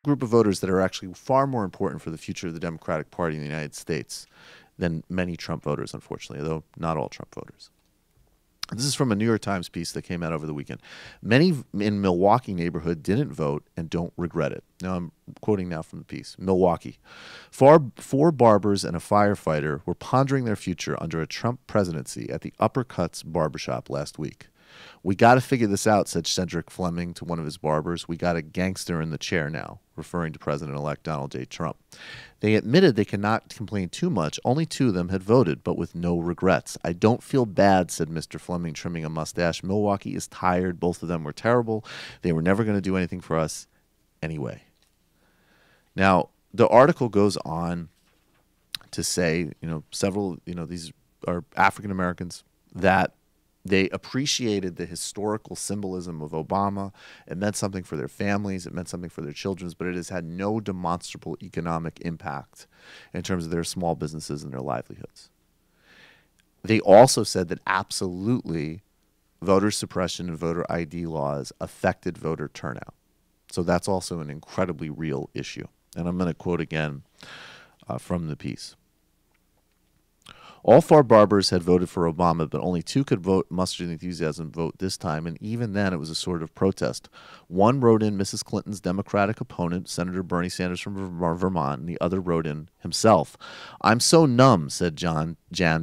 group of voters that are actually far more important for the future of the Democratic Party in the United States than many Trump voters, unfortunately, though not all Trump voters. This is from a New York Times piece that came out over the weekend. Many in Milwaukee neighborhood didn't vote and don't regret it. Now I'm quoting now from the piece. Milwaukee. Four barbers and a firefighter were pondering their future under a Trump presidency at the Uppercuts barbershop last week. "We got to figure this out," said Cedric Fleming to one of his barbers. "We got a gangster in the chair now," referring to President-elect Donald J. Trump. They admitted they cannot complain too much. Only two of them had voted, but with no regrets. "I don't feel bad," said Mr. Fleming, trimming a mustache. "Milwaukee is tired. Both of them were terrible. They were never going to do anything for us anyway." Now, the article goes on to say, several, these are African Americans, that they appreciated the historical symbolism of Obama. It meant something for their families. It meant something for their children, but it has had no demonstrable economic impact in terms of their small businesses and their livelihoods. They also said that absolutely voter suppression and voter ID laws affected voter turnout. So that's also an incredibly real issue. And I'm going to quote again from the piece. "All four barbers had voted for Obama, but only two could muster the enthusiasm vote this time, and even then it was a sort of protest. One wrote in Mrs. Clinton's Democratic opponent, Senator Bernie Sanders from Vermont, and the other wrote in himself. 'I'm so numb,' said Jan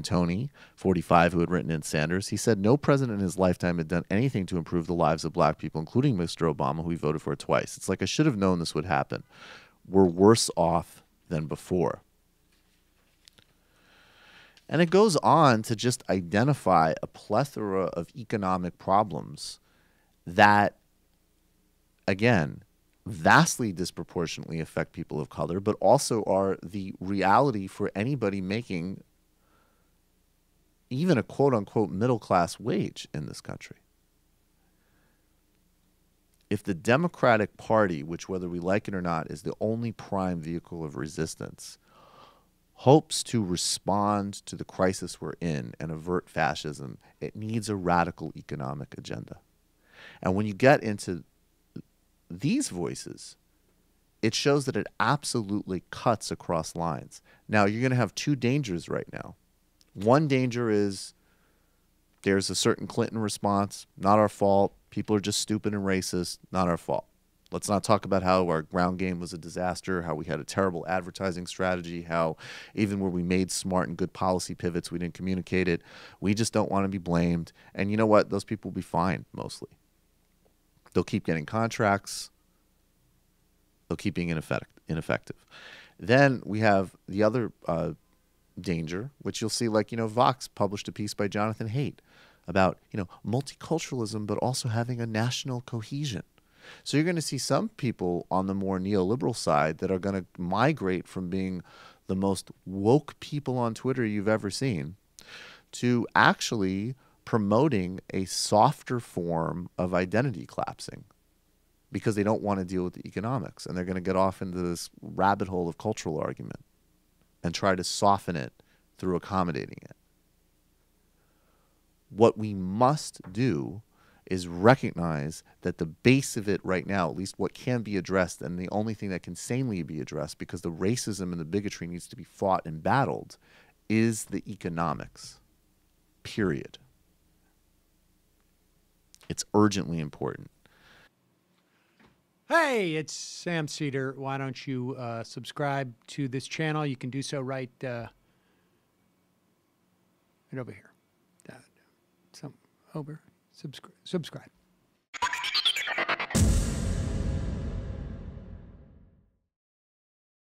Toney, 45, who had written in Sanders. He said no president in his lifetime had done anything to improve the lives of black people, including Mr. Obama, who he voted for twice. It's like I should have known this would happen. We're worse off than before.'" And it goes on to just identify a plethora of economic problems that, again, vastly disproportionately affect people of color, but also are the reality for anybody making even a quote-unquote middle-class wage in this country. If the Democratic Party, which whether we like it or not is the only prime vehicle of resistance, hopes to respond to the crisis we're in and avert fascism, it needs a radical economic agenda. And when you get into these voices, it shows that it absolutely cuts across lines. Now, you're going to have two dangers right now. One danger is there's a certain Clinton response, not our fault. People are just stupid and racist, not our fault. Let's not talk about how our ground game was a disaster, how we had a terrible advertising strategy, how even where we made smart and good policy pivots, we didn't communicate it. We just don't want to be blamed. And you know what? Those people will be fine, mostly. They'll keep getting contracts. They'll keep being ineffective. Then we have the other danger, which you'll see, like, Vox published a piece by Jonathan Haidt about, multiculturalism, but also having a national cohesion. So you're going to see some people on the more neoliberal side that are going to migrate from being the most woke people on Twitter you've ever seen to actually promoting a softer form of identity collapsing because they don't want to deal with the economics. And they're going to get off into this rabbit hole of cultural argument and try to soften it through accommodating it. What we must do is recognize that the base of it right now, at least what can be addressed, and the only thing that can sanely be addressed, because the racism and the bigotry needs to be fought and battled, is the economics, period. It's urgently important. Hey, it's Sam Seder. Why don't you subscribe to this channel? You can do so right over here. Over. Subscribe.